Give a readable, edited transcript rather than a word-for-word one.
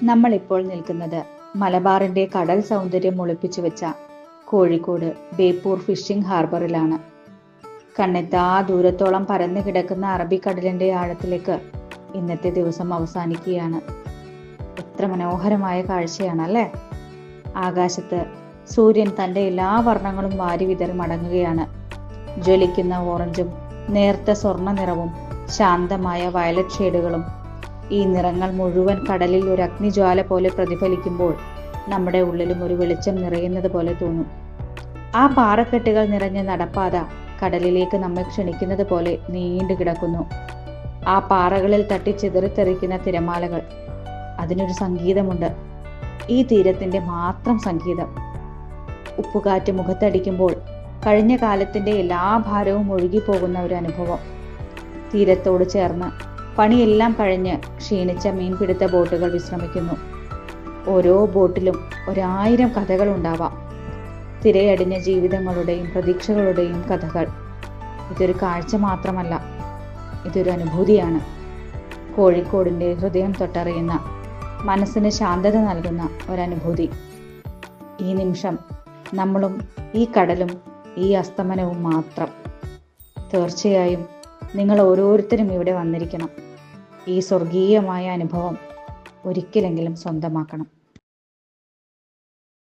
നമ്മളിപ്പോൾ നിൽക്കുന്നത് മലബാറിന്റെ കടൽ സൗന്ദര്യം ഒളിപ്പിച്ചു വെച്ച കോഴിക്കോട് ബേപ്പൂർ ഫിഷിംഗ് ഹാർബറിലാണ്. കണ്ണെത്താ ദൂരത്തോളം പരന്നു കിടക്കുന്ന അറബിക്കടലിന്റെ ആഴത്തിലേക്ക് ഇന്നത്തെ ദിവസം അവസാനിക്കുകയാണ്. എത്ര മനോഹരമായ കാഴ്ചയാണല്ലേ! ആകാശത്ത് സൂര്യൻ തന്റെ എല്ലാ വർണ്ണങ്ങളും വാരി വിതറി മടങ്ങുകയാണ്. ജ്വലിക്കുന്ന ഓറഞ്ചും നേർത്ത സ്വർണ്ണ നിറവും ശാന്തമായ വയലറ്റ് ഷെയ്ഡുകളും. ഈ നിറങ്ങൾ മുഴുവൻ കടലിൽ ഒരു അഗ്നിജ്വാല പോലെ പ്രതിഫലിക്കുമ്പോൾ നമ്മുടെ ഉള്ളിലും ഒരു വെളിച്ചം നിറയുന്നത് പോലെ തോന്നും. ആ പാറക്കെട്ടുകൾ നിറഞ്ഞ നടപ്പാത കടലിലേക്ക് നമ്മെ ക്ഷണിക്കുന്നത് പോലെ നീണ്ടു കിടക്കുന്നു. ആ പാറകളിൽ തട്ടി ചിതറിത്തെറിക്കുന്ന തിരമാലകൾ, അതിനൊരു സംഗീതമുണ്ട്. ഈ തീരത്തിന്റെ മാത്രം സംഗീതം. ഉപ്പുകാറ്റ് മുഖത്തടിക്കുമ്പോൾ കഴിഞ്ഞ കാലത്തിന്റെ എല്ലാ ഭാരവും ഒഴുകിപ്പോകുന്ന ഒരു അനുഭവം. തീരത്തോട് ചേർന്ന് പണിയെല്ലാം കഴിഞ്ഞ് ക്ഷീണിച്ച മീൻപിടുത്ത ബോട്ടുകൾ വിശ്രമിക്കുന്നു. ഓരോ ബോട്ടിലും 1000 കഥകൾ ഉണ്ടാവാം. തിരയടിഞ്ഞ ജീവിതങ്ങളുടെയും പ്രതീക്ഷകളുടെയും കഥകൾ. ഇതൊരു കാഴ്ച മാത്രമല്ല, ഇതൊരു അനുഭൂതിയാണ്. കോഴിക്കോടിന്റെ ഹൃദയം തൊട്ടറിയുന്ന, മനസ്സിന് ശാന്തത നൽകുന്ന ഒരനുഭൂതി. ഈ നിമിഷം നമ്മളും ഈ കടലും ഈ അസ്തമനവും മാത്രം. തീർച്ചയായും നിങ്ങൾ ഓരോരുത്തരും ഇവിടെ വന്നിരിക്കണം. ഈ സ്വർഗീയമായ അനുഭവം ഒരിക്കലെങ്കിലും സ്വന്തമാക്കണം.